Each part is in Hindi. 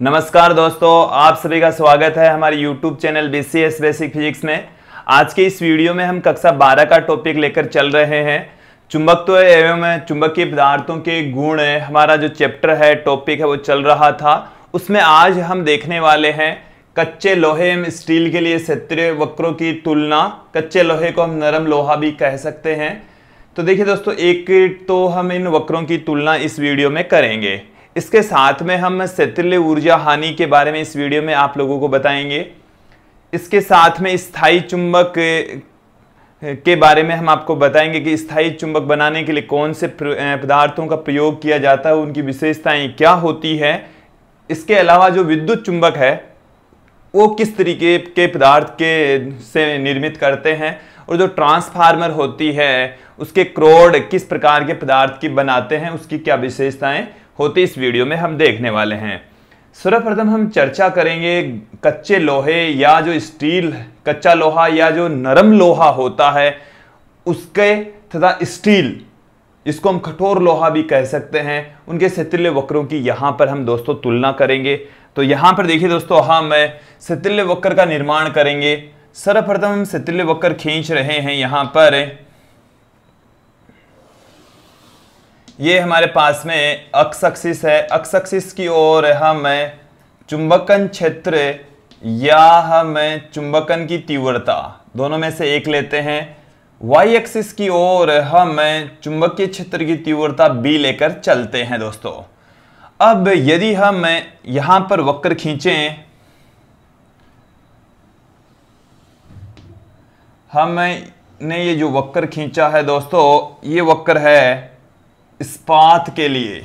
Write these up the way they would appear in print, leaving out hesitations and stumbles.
नमस्कार दोस्तों, आप सभी का स्वागत है हमारे YouTube channel BCS basic physics में। आज के इस वीडियो में हम कक्षा 12 का टॉपिक लेकर चल रहे हैं। चुंबकत्व एवं चुंबकीय पदार्थों के गुण हमारा जो चैप्टर है, टॉपिक है, वो चल रहा था। उसमें आज हम देखने वाले हैं कच्चे लोहे एवं स्टील के लिए क्षेत्रीय वक्रों की तुलना। कच्चे लोहे को हम नरम लोहा भी कह सकते हैं। तो देखिए दोस्तों, एक तो हम इन वक्रों की तुलना इस वीडियो में करेंगे। इसके साथ में हम क्षेत्रीय ऊर्जा हानि के बारे में इस वीडियो में आप लोगों को बताएंगे। इसके साथ में स्थायी चुंबक के बारे में हम आपको बताएंगे कि स्थायी चुंबक बनाने के लिए कौन से पदार्थों का प्रयोग किया जाता है, उनकी विशेषताएं क्या होती है। इसके अलावा जो विद्युत चुंबक है वो किस तरीके के पदार्थ के से निर्मित करते हैं, और जो ट्रांसफार्मर होती है उसके क्रोड किस प्रकार के पदार्थ की बनाते हैं, उसकी क्या विशेषताएं होती इस वीडियो में हम देखने वाले हैं। सर्वप्रथम हम चर्चा करेंगे कच्चे लोहे या जो स्टील, कच्चा लोहा या जो नरम लोहा होता है उसके, तथा स्टील, इसको हम कठोर लोहा भी कह सकते हैं, उनके क्षेत्रीय वक्रों की यहां पर हम दोस्तों तुलना करेंगे। तो यहां पर देखिए दोस्तों, हम क्षेत्रीय वक्र का निर्माण करेंगे। सर्वप्रथम हम क्षेत्रीय वक्र खींच रहे हैं। यहां पर ये हमारे पास में अक्ष एक्सिस है। अक्ष एक्सिस की ओर हम चुंबकन क्षेत्र या हम चुंबकन की तीव्रता, दोनों में से एक लेते हैं। वाई एक्सिस की ओर हम चुंबकीय क्षेत्र की तीव्रता बी लेकर चलते हैं दोस्तों। अब यदि हम यहां पर वक्र खींचें, हमने ये जो वक्र खींचा है दोस्तों, ये वक्र है इस्पात के लिए।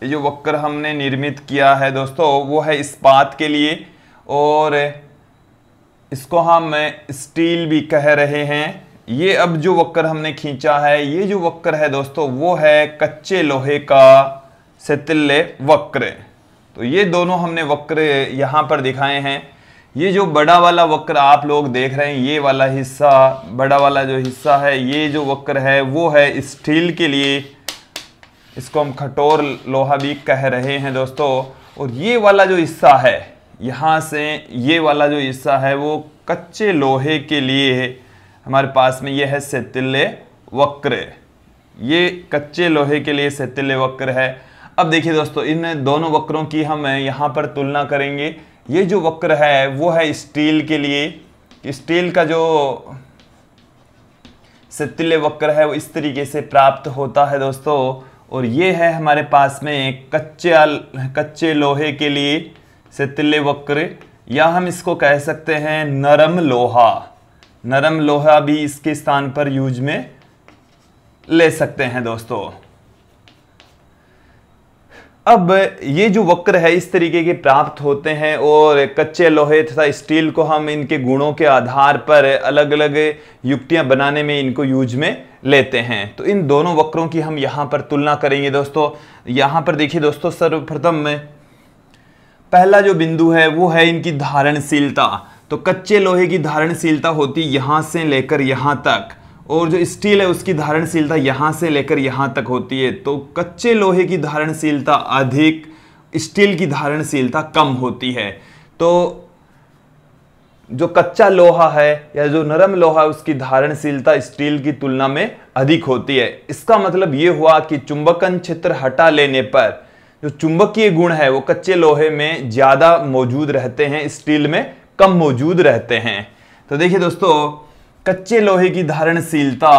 ये जो वक्र हमने निर्मित किया है दोस्तों वो है इस्पात के लिए, और इसको हम स्टील भी कह रहे हैं। ये अब जो वक्र हमने खींचा है, ये जो वक्र है दोस्तों वो है कच्चे लोहे का क्षेत्रीय वक्र। तो ये दोनों हमने वक्र यहाँ पर दिखाए हैं। ये जो बड़ा वाला वक्र आप लोग देख रहे हैं, ये वाला हिस्सा, बड़ा वाला जो हिस्सा है, ये जो वक्र है वो है स्टील के लिए, इसको हम कठोर लोहा भी कह रहे हैं दोस्तों। और ये वाला जो हिस्सा है, यहाँ से ये वाला जो हिस्सा है वो कच्चे लोहे के लिए हमारे पास में ये है क्षेत्रीय वक्र। ये कच्चे लोहे के लिए क्षेत्रीय वक्र है। अब देखिए दोस्तों, इन दोनों वक्रों की हम यहाँ पर तुलना करेंगे। ये जो वक्र है वो है स्टील के लिए। स्टील का जो क्षेत्रीय वक्र है वो इस तरीके से प्राप्त होता है दोस्तों। और ये है हमारे पास में कच्चे लोहे के लिए क्षेत्रीय वक्र, या हम इसको कह सकते हैं नरम लोहा। नरम लोहा भी इसके स्थान पर यूज में ले सकते हैं दोस्तों। अब ये जो वक्र है इस तरीके के प्राप्त होते हैं, और कच्चे लोहे तथा स्टील को हम इनके गुणों के आधार पर अलग अलग युक्तियां बनाने में इनको यूज में लेते हैं। तो इन दोनों वक्रों की हम यहाँ पर तुलना करेंगे दोस्तों। यहाँ पर देखिए दोस्तों, सर्वप्रथम में पहला जो बिंदु है वो है इनकी धारणशीलता। तो कच्चे लोहे की धारणशीलता होती यहाँ से लेकर यहाँ तक, और जो स्टील है उसकी धारणशीलता यहाँ से लेकर यहाँ तक होती है। तो कच्चे लोहे की धारणशीलता अधिक, स्टील की धारणशीलता कम होती है। तो जो कच्चा लोहा है या जो नरम लोहा है उसकी धारणशीलता स्टील की तुलना में अधिक होती है। इसका मतलब ये हुआ कि चुंबकन क्षेत्र हटा लेने पर जो चुंबकीय गुण है वो कच्चे लोहे में ज्यादा मौजूद रहते हैं, स्टील में कम मौजूद रहते हैं। तो देखिए दोस्तों, कच्चे लोहे की धारणशीलता,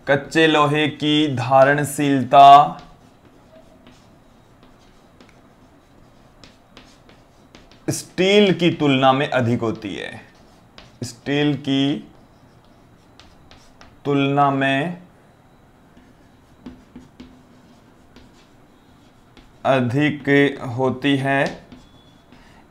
कच्चे लोहे की धारणशीलता स्टील की तुलना में अधिक होती है। स्टील की तुलना में अधिक होती है।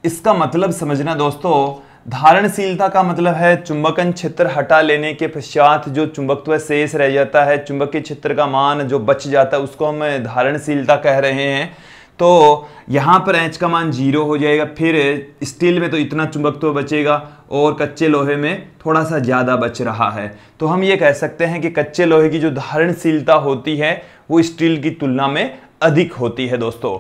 इसका मतलब समझना दोस्तों, धारणशीलता का मतलब है चुंबकन क्षेत्र हटा लेने के पश्चात जो चुंबकत्व शेष रह जाता है, चुंबकीय क्षेत्र का मान जो बच जाता है उसको हम धारणशीलता कह रहे हैं। तो यहाँ पर H का मान 0 हो जाएगा। फिर स्टील में तो इतना चुंबकत्व बचेगा और कच्चे लोहे में थोड़ा सा ज़्यादा बच रहा है। तो हम ये कह सकते हैं कि कच्चे लोहे की जो धारणशीलता होती है वो स्टील की तुलना में अधिक होती है दोस्तों।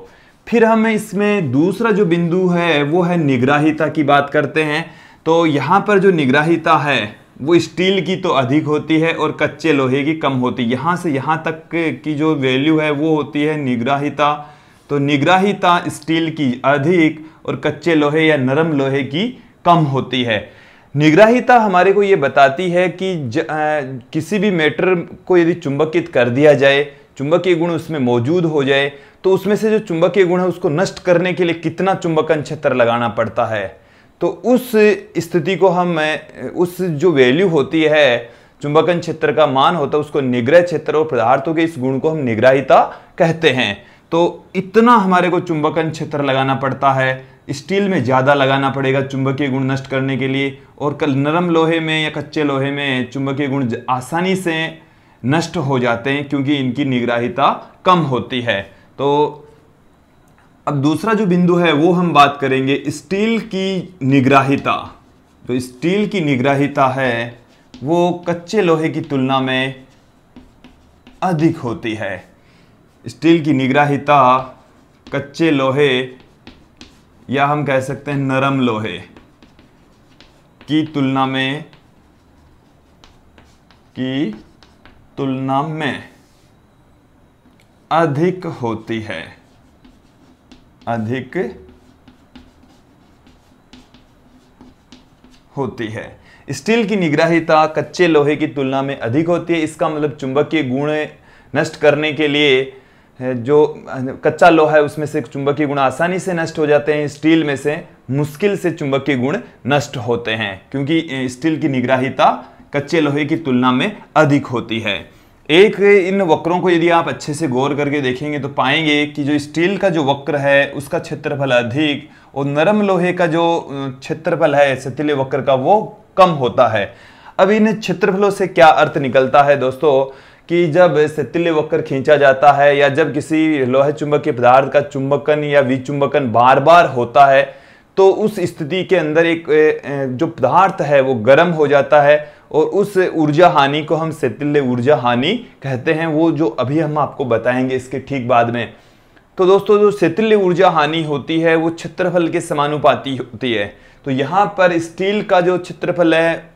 फिर हम इसमें दूसरा जो बिंदु है वो है निग्राहिता की बात करते हैं। तो यहाँ पर जो निग्राहिता है वो स्टील की तो अधिक होती है और कच्चे लोहे की कम होती है। यहाँ से यहाँ तक की जो वैल्यू है वो होती है निग्राहिता। तो निग्राहिता स्टील की अधिक और कच्चे लोहे या नरम लोहे की कम होती है। निग्राहिता हमारे को ये बताती है कि किसी भी मैटर को यदि चुंबकित कर दिया जाए, चुंबकीय गुण उसमें मौजूद हो जाए, तो उसमें से जो चुंबकीय गुण है उसको नष्ट करने के लिए कितना चुंबकन क्षेत्र लगाना पड़ता है। तो उस स्थिति को हम उस जो वैल्यू होती है चुंबकन क्षेत्र का मान होता है उसको निग्रह क्षेत्र और पदार्थों के इस गुण को हम निग्राहिता कहते हैं। तो इतना हमारे को चुंबकन क्षेत्र लगाना पड़ता है। स्टील में ज़्यादा लगाना पड़ेगा चुंबकीय गुण नष्ट करने के लिए, और नरम लोहे में या कच्चे लोहे में चुंबकीय गुण आसानी से नष्ट हो जाते हैं क्योंकि इनकी निग्राहिता कम होती है। तो अब दूसरा जो बिंदु है वो हम बात करेंगे स्टील की निग्राहिता। तो स्टील की निग्राहिता है वो कच्चे लोहे की तुलना में अधिक होती है। स्टील की निग्राहिता कच्चे लोहे या हम कह सकते हैं नरम लोहे की तुलना में अधिक होती है। अधिक होती है। स्टील की निग्राहिता कच्चे लोहे की तुलना में अधिक होती है। इसका मतलब चुंबकीय गुण नष्ट करने के लिए जो कच्चा लोहा है उसमें से चुंबकीय गुण आसानी से नष्ट हो जाते हैं, स्टील में से मुश्किल से चुंबकीय गुण नष्ट होते हैं क्योंकि स्टील की निग्राहिता कच्चे लोहे की तुलना में अधिक होती है। एक इन वक्रों को यदि आप अच्छे से गौर करके देखेंगे तो पाएंगे कि जो स्टील का जो वक्र है उसका क्षेत्रफल अधिक और नरम लोहे का जो क्षेत्रफल है सतीले वक्र का वो कम होता है। अब इन क्षेत्रफलों से क्या अर्थ निकलता है दोस्तों कि जब सतीले वक्र खींचा जाता है या जब किसी लोहे चुंबकीय पदार्थ का चुंबकन या विचुंबकन बार बार होता है तो उस स्थिति के अंदर एक जो पदार्थ है वो गर्म हो जाता है और उस ऊर्जा हानि को हम सतीले ऊर्जा हानि कहते हैं, वो जो अभी हम आपको बताएंगे इसके ठीक बाद में। तो दोस्तों जो सतीले ऊर्जा हानि होती है वो क्षेत्रफल के समानुपाती होती है। तो यहाँ पर स्टील का जो क्षेत्रफल है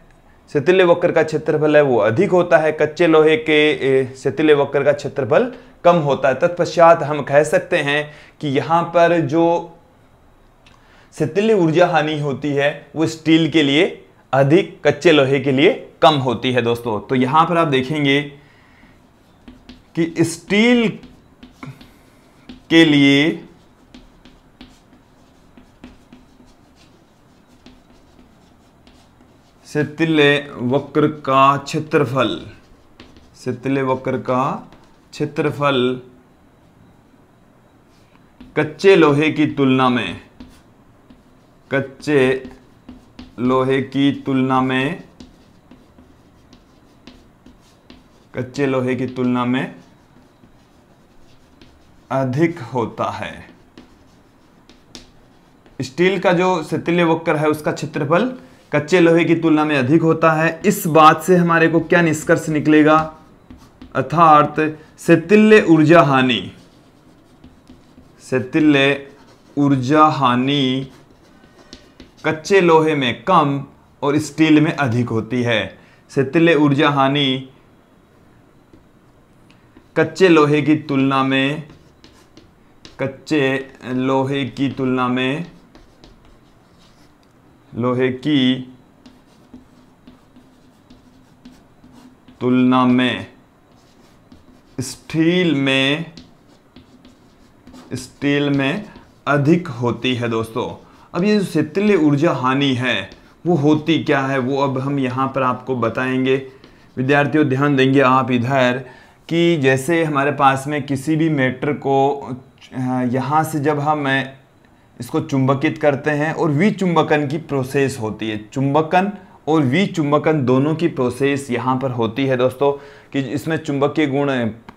सतीले वक्र का क्षेत्रफल है वो अधिक होता है, कच्चे लोहे के सतीले वक्र का क्षेत्रफल कम होता है। तत्पश्चात हम कह सकते हैं कि यहाँ पर जो सतीले ऊर्जा हानि होती है वो स्टील के लिए अधिक, कच्चे लोहे के लिए कम होती है दोस्तों। तो यहां पर आप देखेंगे कि स्टील के लिए सतीले वक्र का क्षेत्रफल, सतीले वक्र का क्षेत्रफल कच्चे लोहे की तुलना में, कच्चे लोहे की तुलना में, कच्चे लोहे की तुलना में अधिक होता है। स्टील का जो सतीले वक्र है उसका क्षेत्रफल कच्चे लोहे की तुलना में अधिक होता है। इस बात से हमारे को क्या निष्कर्ष निकलेगा, अर्थात सतीले ऊर्जा हानि, सतीले ऊर्जा हानि कच्चे लोहे में कम और स्टील में अधिक होती है। सतीले ऊर्जा हानि कच्चे लोहे की तुलना में, कच्चे लोहे की तुलना में, लोहे की तुलना में स्टील में अधिक होती है दोस्तों। अब ये जो सतीले ऊर्जा हानि है वो होती क्या है वो अब हम यहाँ पर आपको बताएंगे। विद्यार्थियों ध्यान देंगे आप इधर कि जैसे हमारे पास में किसी भी मैटर को यहाँ से जब हम इसको चुंबकित करते हैं और विचुंबकन की प्रोसेस होती है, चुंबकन और विचुंबकन दोनों की प्रोसेस यहाँ पर होती है दोस्तों, कि इसमें चुंबकीय गुण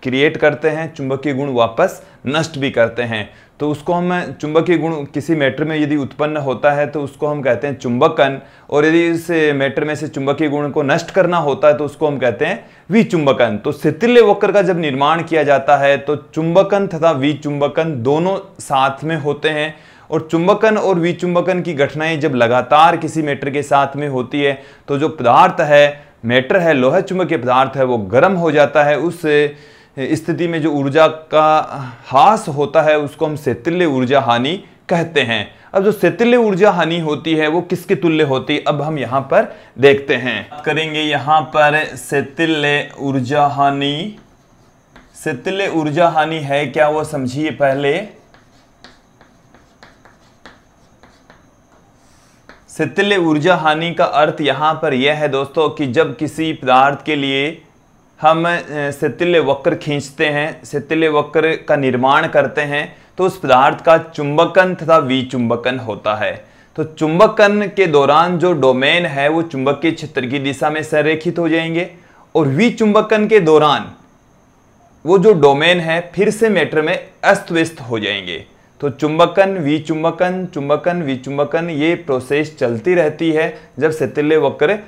क्रिएट करते हैं, चुंबकीय गुण वापस नष्ट भी करते हैं। तो उसको हम चुंबकीय गुण किसी मैटर में यदि उत्पन्न होता है तो उसको हम कहते हैं चुंबकन, और यदि इस मैटर में से चुंबकीय गुण को नष्ट करना होता है तो उसको हम कहते हैं विचुंबकन। तो शिथिल्य वक्र का जब निर्माण किया जाता है तो चुंबकन तथा विचुंबकन दोनों साथ में होते हैं, और चुंबकन और विचुंबकन की घटनाएं जब लगातार किसी मैटर के साथ में होती है तो जो पदार्थ है, मैटर है, लोहा चुंबकीय पदार्थ है, वो गर्म हो जाता है। उस स्थिति में जो ऊर्जा का ह्रास होता है उसको हम शिथिल्य ऊर्जा हानि कहते हैं। अब जो शिथिल्य ऊर्जा हानि होती है वो किसके तुल्य होती है, अब हम यहाँ पर देखते हैं, करेंगे यहाँ पर शिथिल्य ऊर्जा हानि। शिथिल्य ऊर्जा हानि है क्या वो समझिए पहले। शिथिल्य ऊर्जा हानि का अर्थ यहाँ पर यह है दोस्तों कि जब किसी पदार्थ के लिए हम शिथिल्य वक्र खींचते हैं, शिथिल्य वक्र का निर्माण करते हैं, तो उस पदार्थ का चुंबकन तथा विचुंबकन होता है। तो चुंबकन के दौरान जो डोमेन है वो चुंबकीय क्षेत्र की दिशा में संरेखित हो जाएंगे, और विचुंबकन के दौरान वो जो डोमेन है फिर से मैटर में अस्त व्यस्त हो जाएंगे। तो चुंबकन विचुंबकन, चुंबकन विचुंबकन, ये प्रोसेस चलती रहती है जब शिथिल्य वक्र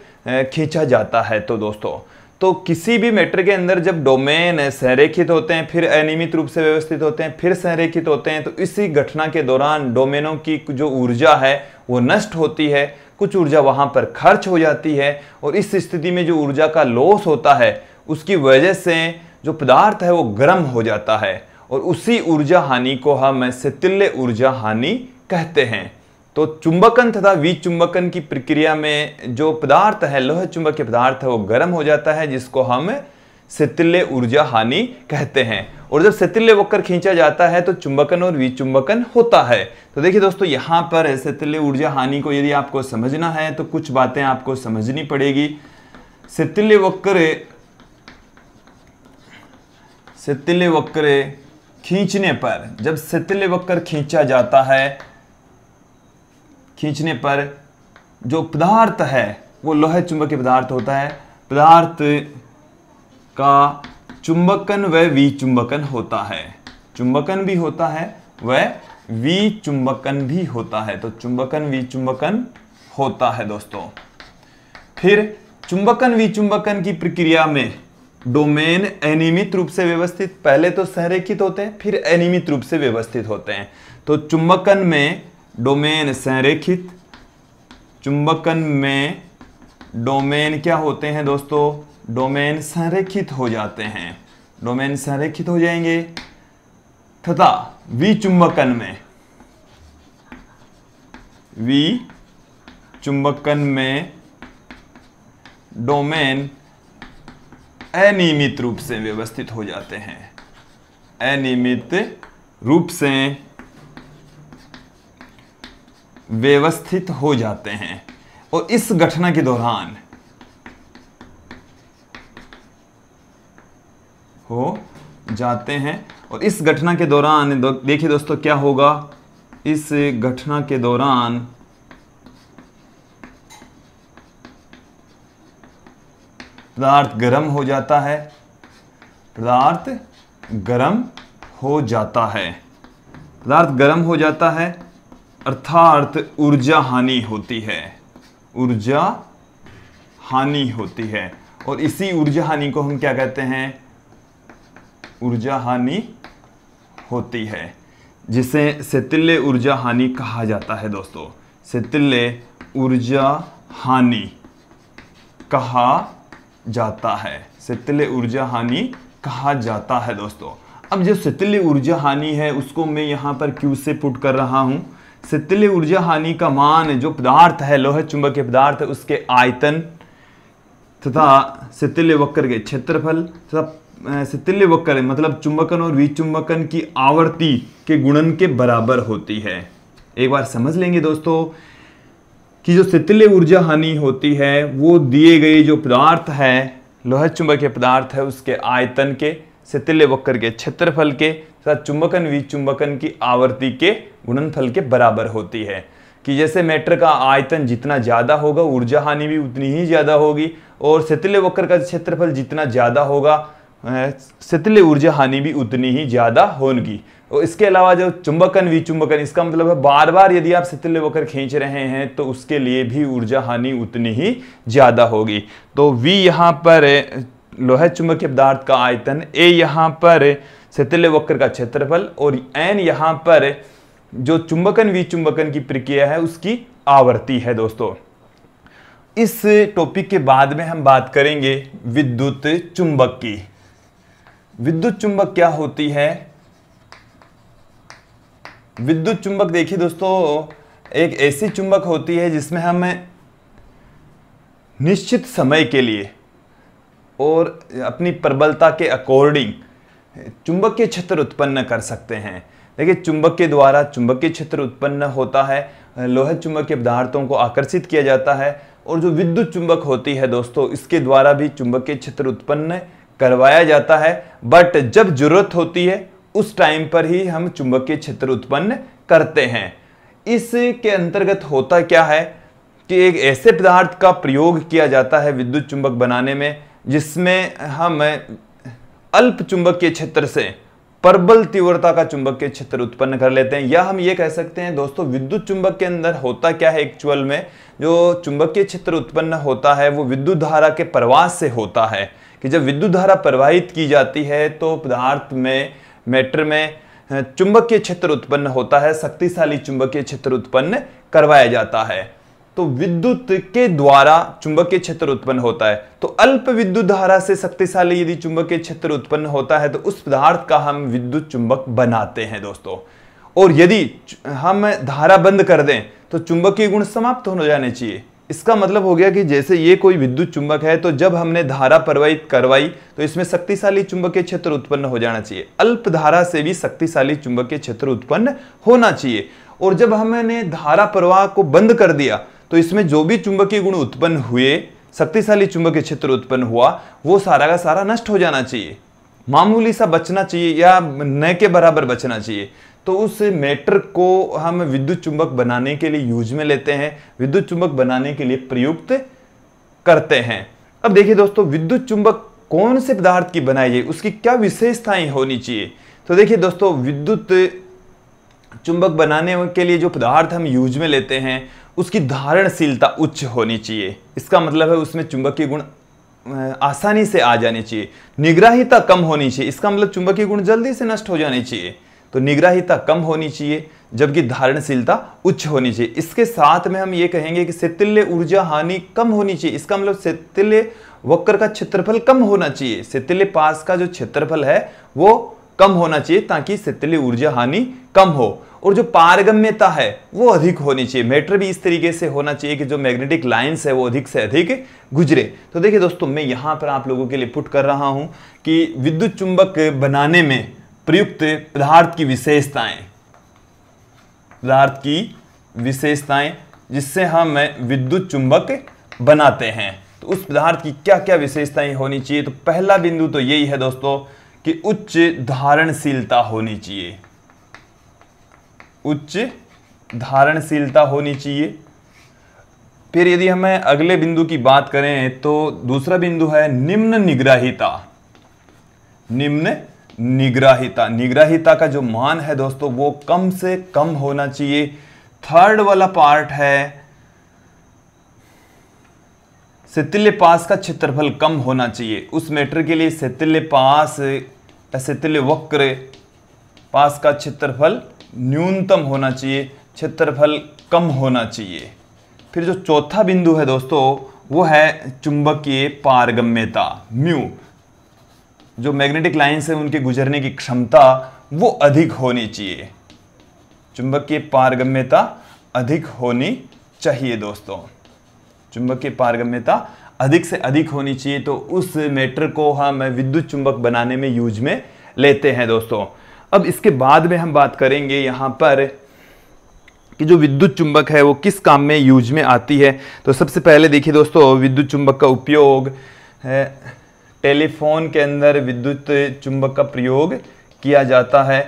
खींचा जाता है। तो दोस्तों, तो किसी भी मैटर के अंदर जब डोमेन संरेखित होते हैं, फिर अनियमित रूप से व्यवस्थित होते हैं, फिर संरेखित होते हैं, तो इसी घटना के दौरान डोमेनों की जो ऊर्जा है वो नष्ट होती है, कुछ ऊर्जा वहां पर खर्च हो जाती है, और इस स्थिति में जो ऊर्जा का लॉस होता है उसकी वजह से जो पदार्थ है वो गर्म हो जाता है, और उसी ऊर्जा हानि को हम शिथिल्य ऊर्जा हानि कहते हैं। तो चुंबकन तथा विचुंबकन की प्रक्रिया में जो पदार्थ है, लोह चुंबकीय पदार्थ है, वो गर्म हो जाता है, जिसको हम शिथिल्य ऊर्जा हानि कहते हैं। और जब शिथिल्य वक्र खींचा जाता है तो चुंबकन और विचुंबकन होता है। तो देखिए दोस्तों, यहाँ पर शिथिल्य ऊर्जा हानि को यदि आपको समझना है तो कुछ बातें आपको समझनी पड़ेगी। शिथिल्य वक्र खींचने पर, जब शिथिल्य वक्र खींचा जाता है, खींचने पर जो पदार्थ है वो लोह चुंबकीय पदार्थ होता है, पदार्थ का चुंबकन व विचुंबकन होता है, चुंबकन भी होता है व विचुंबकन भी होता है। तो चुंबकन विचुंबकन होता है दोस्तों। फिर चुंबकन विचुंबकन की प्रक्रिया में डोमेन अनियमित रूप से व्यवस्थित, पहले तो संरेखित होते हैं फिर अनियमित रूप से व्यवस्थित होते हैं। तो चुंबकन में डोमेन संरेखित, चुंबकन में डोमेन क्या होते हैं दोस्तों, डोमेन संरेखित हो जाते हैं, डोमेन संरेखित हो जाएंगे। तथा विचुंबकन में डोमेन अनियमित रूप से व्यवस्थित हो जाते हैं, अनियमित रूप से व्यवस्थित हो जाते हैं, और इस घटना के दौरान हो जाते हैं। और इस घटना के दौरान देखिए दोस्तों क्या होगा, इस घटना के दौरान पदार्थ गर्म हो जाता है, पदार्थ गर्म हो जाता है, पदार्थ गर्म हो जाता है, अर्थात ऊर्जा हानि होती है, ऊर्जा हानि होती है। और इसी ऊर्जा हानि को हम क्या कहते हैं, ऊर्जा हानि होती है, जिसे शिथिल्य ऊर्जा हानि कहा जाता है दोस्तों, शिथिल्य ऊर्जा हानि कहा जाता है, शिथिल्य ऊर्जा हानि कहा जाता है दोस्तों। अब जो शिथिल्य ऊर्जा हानि है उसको मैं यहाँ पर क्यू से पुट कर रहा हूँ। शिथिल्य ऊर्जा हानि का मान जो पदार्थ है, लोह चुंबकीय पदार्थ, उसके आयतन तथा शिथिल्य वक्र के क्षेत्रफल तथा शिथिल्य वक्र मतलब चुंबकन और विचुंबकन की आवर्ती के गुणन के बराबर होती है। एक बार समझ लेंगे दोस्तों कि जो शिथिल्य ऊर्जा हानि होती है वो दिए गए जो पदार्थ है, लोह चुंबकीय पदार्थ है, उसके आयतन के, शिथिल्य वक्र के क्षेत्रफल के तथा चुंबकन विचुंबकन की आवर्ती के गुणनफल के बराबर होती है। कि जैसे मैटर का आयतन जितना ज्यादा होगा ऊर्जा हानि भी उतनी ही ज्यादा होगी, और शिथिल्य वक्र का क्षेत्रफल जितना ज्यादा होगा शिथिल्य ऊर्जा हानि भी उतनी ही ज्यादा होगी। और इसके अलावा जो चुंबकन विचुंबकन, इसका मतलब है बार बार यदि आप शिथिल वक्र खींच रहे हैं तो उसके लिए भी ऊर्जा हानि उतनी ही ज्यादा होगी। तो V यहाँ पर लोह चुंबकीय पदार्थ का आयतन, A यहाँ पर शिथिल वक्र का क्षेत्रफल और N यहाँ पर जो चुंबकन विचुंबकन की प्रक्रिया है उसकी आवृत्ति है। दोस्तों इस टॉपिक के बाद में हम बात करेंगे विद्युत चुंबक की। विद्युत चुंबक क्या होती है? विद्युत चुंबक देखिए दोस्तों, एक ऐसी चुंबक होती है जिसमें हम निश्चित समय के लिए और अपनी प्रबलता के अकॉर्डिंग चुंबकीय क्षेत्र उत्पन्न कर सकते हैं। देखिए चुंबक के द्वारा चुंबकीय क्षेत्र उत्पन्न होता है, लोह चुंबकीय पदार्थों को आकर्षित किया जाता है, और जो विद्युत चुंबक होती है दोस्तों इसके द्वारा भी चुंबकीय क्षेत्र उत्पन्न करवाया जाता है। बट जब जरूरत होती है उस टाइम पर ही हम चुंबकीय क्षेत्र उत्पन्न करते हैं। इसके अंतर्गत होता क्या है कि एक ऐसे पदार्थ का प्रयोग किया जाता है विद्युत चुंबक बनाने में जिसमें हम अल्प चुंबकीय क्षेत्र से प्रबल तीव्रता का चुंबकीय क्षेत्र उत्पन्न कर लेते हैं। या हम ये कह सकते हैं दोस्तों, विद्युत चुंबक के अंदर होता क्या है, एक्चुअल में जो चुंबकीय क्षेत्र उत्पन्न होता है वो विद्युत धारा के प्रवाह से होता है कि जब विद्युत धारा प्रवाहित की जाती है तो पदार्थ में, मैटर में चुंबकीय क्षेत्र उत्पन्न होता है, शक्तिशाली चुंबकीय क्षेत्र उत्पन्न करवाया जाता है। तो विद्युत के द्वारा चुंबकीय क्षेत्र उत्पन्न होता है। तो अल्प विद्युत धारा से शक्तिशाली यदि चुंबकीय क्षेत्र उत्पन्न होता है तो उस पदार्थ का हम विद्युत चुंबक बनाते हैं दोस्तों। और यदि हम धारा बंद कर दें तो चुंबकीय गुण समाप्त हो जाने चाहिए। इसका मतलब हो गया कि जैसे ये कोई विद्युत चुंबक है तो जब हमने धारा प्रवाहित करवाई तो इसमें शक्तिशाली चुंबकीय क्षेत्र उत्पन्न हो जाना चाहिए। अल्प धारा से भी शक्तिशाली चुंबकीय क्षेत्र उत्पन्न होना चाहिए। और जब हमने धारा प्रवाह को बंद कर दिया तो इसमें जो भी चुंबकीय गुण उत्पन्न हुए, शक्तिशाली चुंबकीय क्षेत्र उत्पन्न हुआ, वो सारा का सारा नष्ट हो जाना चाहिए, मामूली सा बचना चाहिए या न के बराबर बचना चाहिए। तो उस मैटर को हम विद्युत चुंबक बनाने के लिए यूज में लेते हैं, विद्युत चुंबक बनाने के लिए प्रयुक्त करते हैं। अब देखिए दोस्तों, विद्युत चुंबक कौन से पदार्थ की बनाई जाए, उसकी क्या विशेषताएं होनी चाहिए। तो देखिए दोस्तों, विद्युत चुंबक बनाने के लिए जो पदार्थ हम यूज में लेते हैं उसकी धारणशीलता उच्च होनी चाहिए। इसका मतलब है उसमें चुंबकीय गुण आसानी से आ जाने चाहिए। निग्राहिता कम होनी चाहिए, इसका मतलब चुंबकीय गुण जल्दी से नष्ट हो जाने चाहिए। तो निग्राहिता कम होनी चाहिए जबकि धारणशीलता उच्च होनी चाहिए। इसके साथ में हम ये कहेंगे कि शिथिल्य ऊर्जा हानि कम होनी चाहिए। इसका मतलब शिथिल्य वक्र का क्षेत्रफल कम होना चाहिए, शिथिल्य पास का जो क्षेत्रफल है वो कम होना चाहिए ताकि शिथिल्य ऊर्जा हानि कम हो। और जो पारगम्यता है वो अधिक होनी चाहिए। मैटर भी इस तरीके से होना चाहिए कि जो मैग्नेटिक लाइंस है वो अधिक से अधिक गुजरे। तो देखिए दोस्तों, मैं यहां पर आप लोगों के लिए पुट कर रहा हूं कि विद्युत चुंबक बनाने में प्रयुक्त पदार्थ की विशेषताएं जिससे हम विद्युत चुंबक बनाते हैं। तो उस पदार्थ की क्या क्या विशेषताएं होनी चाहिए। तो पहला बिंदु तो यही है दोस्तों कि उच्च धारणशीलता होनी चाहिए, उच्च धारणशीलता होनी चाहिए। फिर यदि हमें अगले बिंदु की बात करें तो दूसरा बिंदु है निम्न निग्राहिता। निम्न निग्राहिता, निग्राहिता का जो मान है दोस्तों वो कम से कम होना चाहिए। थर्ड वाला पार्ट है शिथिल्य पास का क्षेत्रफल कम होना चाहिए। उस मैटर के लिए शिथिल्य पास, शिथिल्य वक्र पास का क्षेत्रफल न्यूनतम होना चाहिए, क्षेत्रफल कम होना चाहिए। फिर जो चौथा बिंदु है दोस्तों वो है चुंबकीय पारगम्यता, म्यू। जो मैग्नेटिक लाइंस है उनके गुजरने की क्षमता वो अधिक होनी चाहिए, चुंबकीय पारगम्यता अधिक होनी चाहिए दोस्तों। चुंबकीय पारगम्यता अधिक से अधिक होनी चाहिए। तो उस मैटर को हम विद्युत चुंबक बनाने में यूज में लेते हैं दोस्तों। अब इसके बाद में हम बात करेंगे यहाँ पर कि जो विद्युत चुंबक है वो किस काम में यूज में आती है। तो सबसे पहले देखिए दोस्तों, विद्युत चुंबक का उपयोग है टेलीफोन के अंदर विद्युत चुंबक का प्रयोग किया जाता है।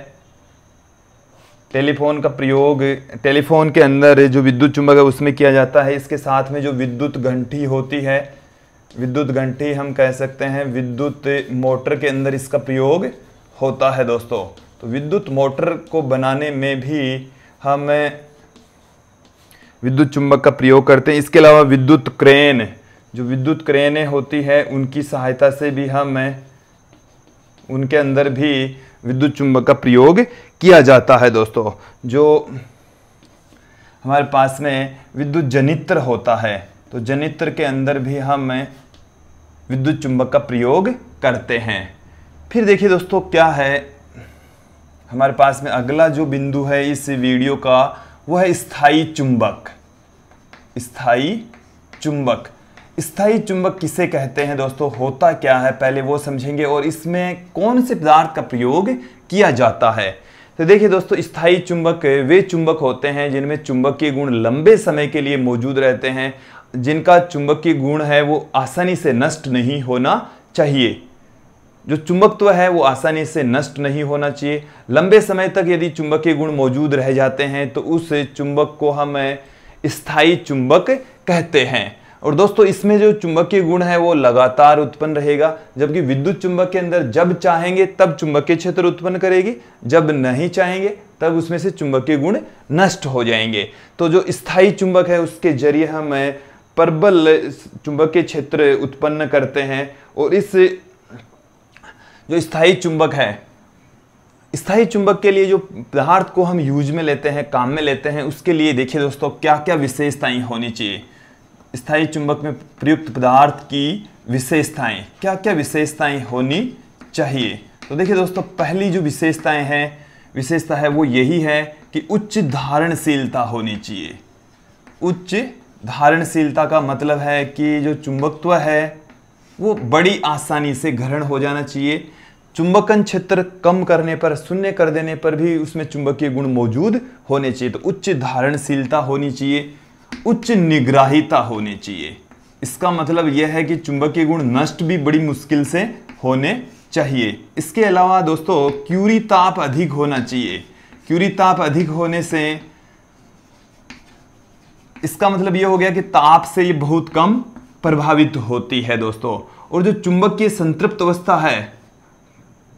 टेलीफोन का प्रयोग टेलीफोन के अंदर जो विद्युत चुंबक है उसमें किया जाता है। इसके साथ में जो विद्युत घंटी होती है, विद्युत घंटी हम कह सकते हैं, विद्युत मोटर के अंदर इसका प्रयोग होता है दोस्तों। तो विद्युत मोटर को बनाने में भी हम विद्युत चुंबक का प्रयोग करते हैं। इसके अलावा विद्युत क्रेन, जो विद्युत क्रेनें होती है उनकी सहायता से भी हम उनके अंदर भी विद्युत चुंबक का प्रयोग किया जाता है दोस्तों। जो हमारे पास में विद्युत जनित्र होता है, तो जनित्र के अंदर भी हम विद्युत चुंबक का प्रयोग करते हैं। फिर देखिए दोस्तों क्या है हमारे पास में अगला जो बिंदु है इस वीडियो का, वो है स्थायी चुंबक। स्थायी चुंबक, स्थायी चुंबक किसे कहते हैं दोस्तों, होता क्या है पहले वो समझेंगे और इसमें कौन से पदार्थ का प्रयोग किया जाता है। तो देखिए दोस्तों, स्थायी चुंबक वे चुंबक होते हैं जिनमें चुंबकीय गुण लंबे समय के लिए मौजूद रहते हैं, जिनका चुंबकीय गुण है वो आसानी से नष्ट नहीं होना चाहिए। जो चुंबकत्व है वो आसानी से नष्ट नहीं होना चाहिए। लंबे समय तक यदि चुंबकीय गुण मौजूद रह जाते हैं तो उस चुंबक को हम स्थायी चुंबक कहते हैं। और दोस्तों इसमें जो चुंबकीय गुण है वो लगातार उत्पन्न रहेगा, जबकि विद्युत चुंबक के अंदर जब चाहेंगे तब चुंबकीय क्षेत्र उत्पन्न करेगी, जब नहीं चाहेंगे तब उसमें से चुंबकीय गुण नष्ट हो जाएंगे। तो जो स्थायी चुंबक है उसके जरिए हम प्रबल चुंबकीय क्षेत्र उत्पन्न करते हैं। और इस जो स्थायी चुंबक है, स्थायी चुंबक के लिए जो पदार्थ को हम यूज में लेते हैं, काम में लेते हैं, उसके लिए देखिए दोस्तों क्या क्या विशेषताएं होनी चाहिए। स्थायी चुंबक में प्रयुक्त पदार्थ की विशेषताएं, क्या क्या विशेषताएं होनी चाहिए। तो देखिए दोस्तों पहली जो विशेषता है वो यही है कि उच्च धारणशीलता होनी चाहिए। उच्च धारणशीलता का मतलब है कि जो चुंबकत्व है वो बड़ी आसानी से ग्रहण हो जाना चाहिए। चुंबकन क्षेत्र कम करने पर, शून्य कर देने पर भी उसमें चुंबकीय गुण मौजूद होने चाहिए। तो उच्च धारणशीलता होनी चाहिए, उच्च निग्राहिता होनी चाहिए। इसका मतलब यह है कि चुंबकीय गुण नष्ट भी बड़ी मुश्किल से होने चाहिए। इसके अलावा दोस्तों क्यूरी ताप अधिक होना चाहिए। क्यूरी ताप अधिक होने से इसका मतलब यह हो गया कि ताप से ये बहुत कम प्रभावित होती है दोस्तों। और जो चुंबकीय संतृप्त अवस्था है,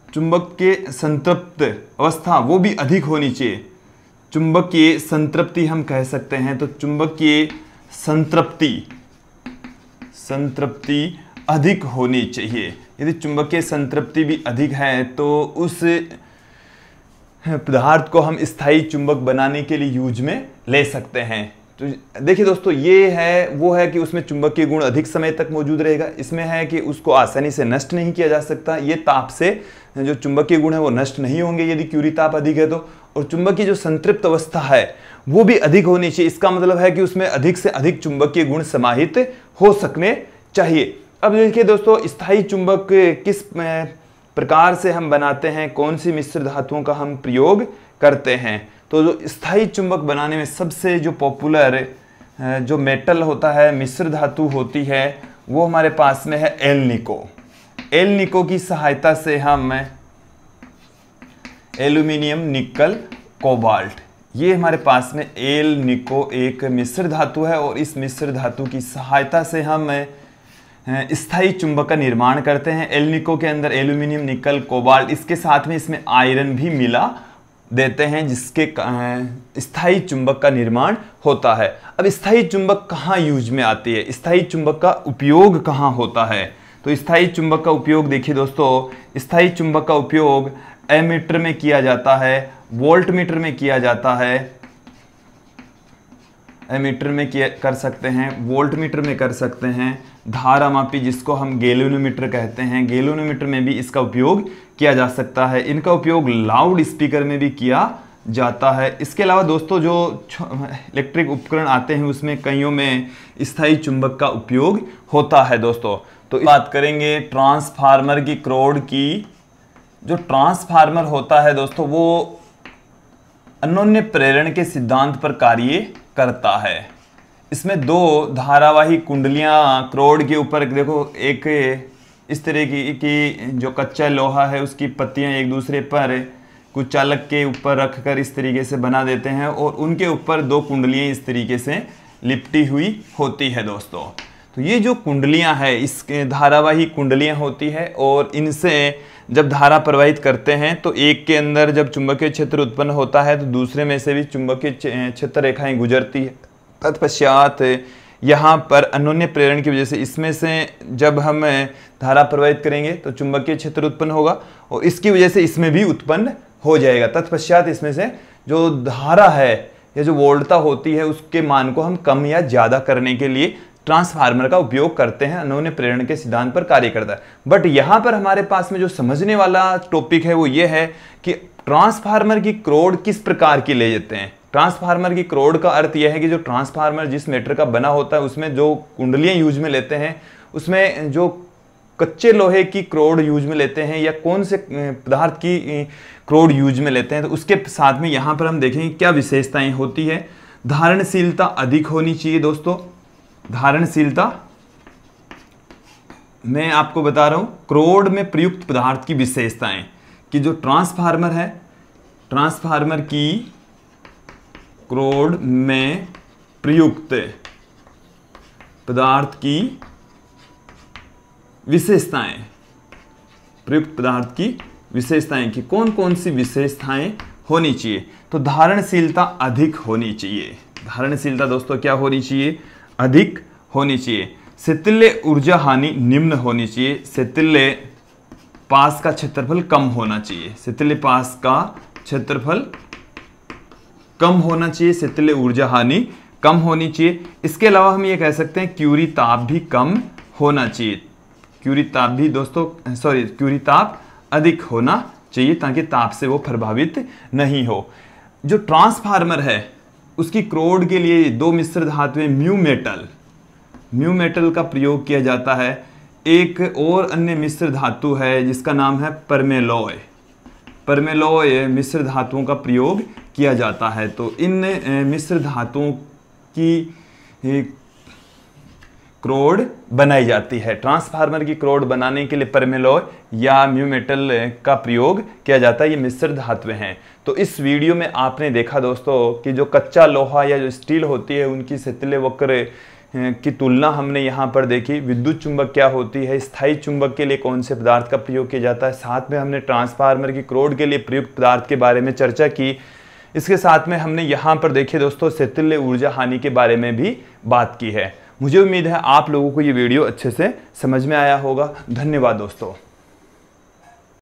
चुंबकीय संतृप्त अवस्था वो भी अधिक होनी चाहिए। चुंबकीय संतृप्ति हम कह सकते हैं, तो चुंबकीय संतृप्ति अधिक होनी चाहिए। यदि चुंबकीय संतृप्ति भी अधिक है तो उस पदार्थ को हम स्थायी चुंबक बनाने के लिए यूज में ले सकते हैं। तो देखिए दोस्तों ये है वो है कि उसमें चुंबकीय गुण अधिक समय तक मौजूद रहेगा। इसमें है कि उसको आसानी से नष्ट नहीं किया जा सकता, ये ताप से जो चुंबकीय गुण है वो नष्ट नहीं होंगे यदि क्यूरी ताप अधिक है तो। और चुंबकीय जो संतृप्त अवस्था है वो भी अधिक होनी चाहिए। इसका मतलब है कि उसमें अधिक से अधिक चुंबकीय गुण समाहित हो सकने चाहिए। अब देखिए दोस्तों स्थायी चुंबक किस प्रकार से हम बनाते हैं, कौन सी मिश्र धातुओं का हम प्रयोग करते हैं। तो जो स्थायी चुंबक बनाने में सबसे जो पॉपुलर जो मेटल होता है, मिश्र धातु होती है, वो हमारे पास में है एलनिको। एलनिको की सहायता से हम एल्यूमिनियम, निकल, कोबाल्ट, ये हमारे पास में एलनिको एक मिश्र धातु है और इस मिश्र धातु की सहायता से हम स्थायी चुंबक का निर्माण करते हैं। एलनिको के अंदर एल्यूमिनियम, निकल, कोबाल्ट, इसके साथ में इसमें आयरन भी मिला देते हैं जिसके स्थायी चुंबक का निर्माण होता है। अब स्थायी चुंबक कहाँ यूज में आती है, स्थायी चुंबक का उपयोग कहाँ होता है। तो स्थायी चुंबक का उपयोग देखिए दोस्तों, स्थायी चुंबक का उपयोग एमीटर में किया जाता है, वोल्ट मीटर में किया जाता है, एमीटर में कर सकते हैं, वोल्ट मीटर में कर सकते हैं, धारा मापी जिसको हम गैल्वेनोमीटर कहते हैं, गैल्वेनोमीटर में भी इसका उपयोग किया जा सकता है। इनका उपयोग लाउड स्पीकर में भी किया जाता है। इसके अलावा दोस्तों जो इलेक्ट्रिक उपकरण आते हैं उसमें कईयों में स्थायी चुंबक का उपयोग होता है दोस्तों। तो बात करेंगे ट्रांसफार्मर की क्रोड की। जो ट्रांसफार्मर होता है दोस्तों वो अन्योन्य प्रेरण के सिद्धांत पर कार्य करता है। इसमें दो धारावाही कुंडलियां क्रोड के ऊपर देखो, एक इस तरह की जो कच्चा लोहा है उसकी पत्तियां एक दूसरे पर कुछ चालक के ऊपर रखकर इस तरीके से बना देते हैं और उनके ऊपर दो कुंडलियां इस तरीके से लिपटी हुई होती है दोस्तों। तो ये जो कुंडलियां है, इस धारावाही कुंडलियां होती है और इनसे जब धारा प्रवाहित करते हैं तो एक के अंदर जब चुंबकीय क्षेत्र उत्पन्न होता है तो दूसरे में से भी चुंबकीय क्षेत्र रेखाएं गुजरती है। तत्पश्चात यहाँ पर अन्योन्य प्रेरण की वजह से इसमें से जब हम धारा प्रवाहित करेंगे तो चुंबकीय क्षेत्र उत्पन्न होगा और इसकी वजह से इसमें भी उत्पन्न हो जाएगा। तत्पश्चात इसमें से जो धारा है या जो वोल्टता होती है उसके मान को हम कम या ज्यादा करने के लिए ट्रांसफार्मर का उपयोग करते हैं। अन्योन्य प्रेरण के सिद्धांत पर कार्य करता है। बट यहां पर हमारे पास में जो समझने वाला टॉपिक है वो ये है कि ट्रांसफार्मर की क्रोड किस प्रकार की ले जाते हैं। ट्रांसफार्मर की क्रोड का अर्थ यह है कि जो ट्रांसफार्मर जिस मेटर का बना होता है उसमें जो कुंडलियां यूज में लेते हैं उसमें जो कच्चे लोहे की क्रोड यूज में लेते हैं या कौन से पदार्थ की क्रोड यूज में लेते हैं, तो उसके साथ में यहां पर हम देखेंगे क्या विशेषताएं होती है। धारणशीलता अधिक होनी चाहिए दोस्तों। धारणशीलता मैं आपको बता रहा हूं क्रोड में प्रयुक्त पदार्थ की विशेषताएं कि जो ट्रांसफार्मर है, ट्रांसफार्मर की क्रोड में प्रयुक्त पदार्थ की विशेषताएं, प्रयुक्त पदार्थ की विशेषताएं की कौन कौन सी विशेषताएं होनी चाहिए। तो धारणशीलता अधिक होनी चाहिए। धारणशीलता दोस्तों क्या होनी चाहिए, अधिक होनी चाहिए। शिथिल्य ऊर्जा हानि निम्न होनी चाहिए। शिथिल्य पास का क्षेत्रफल कम होना चाहिए। शिथिल्य पास का क्षेत्रफल कम होना चाहिए। शिथिल्य ऊर्जा हानि कम होनी चाहिए। इसके अलावा हम ये कह सकते हैं क्यूरी ताप भी कम होना चाहिए। क्यूरी ताप भी दोस्तों क्यूरी ताप अधिक होना चाहिए ताकि ताप से वो प्रभावित नहीं हो। जो ट्रांसफार्मर है उसकी क्रोड के लिए दो मिश्र धातुएं म्यू मेटल का प्रयोग किया जाता है। एक और अन्य मिश्र धातु है जिसका नाम है परमेलोय मिश्र धातुओं का प्रयोग किया जाता है। तो इन मिश्र धातुओं की क्रोड बनाई जाती है। ट्रांसफार्मर की क्रोड बनाने के लिए परमेलोय या म्यू मेटल का प्रयोग किया जाता है। ये मिश्र धातुएं हैं। तो इस वीडियो में आपने देखा दोस्तों कि जो कच्चा लोहा या जो स्टील होती है उनकी शिथिल्य वक्र की तुलना हमने यहाँ पर देखी। विद्युत चुंबक क्या होती है, स्थायी चुंबक के लिए कौन से पदार्थ का प्रयोग किया जाता है, साथ में हमने ट्रांसफार्मर की क्रोड के लिए प्रयुक्त पदार्थ के बारे में चर्चा की। इसके साथ में हमने यहाँ पर देखिए दोस्तों शिथिल्य ऊर्जा हानि के बारे में भी बात की है। मुझे उम्मीद है आप लोगों को ये वीडियो अच्छे से समझ में आया होगा। धन्यवाद दोस्तों।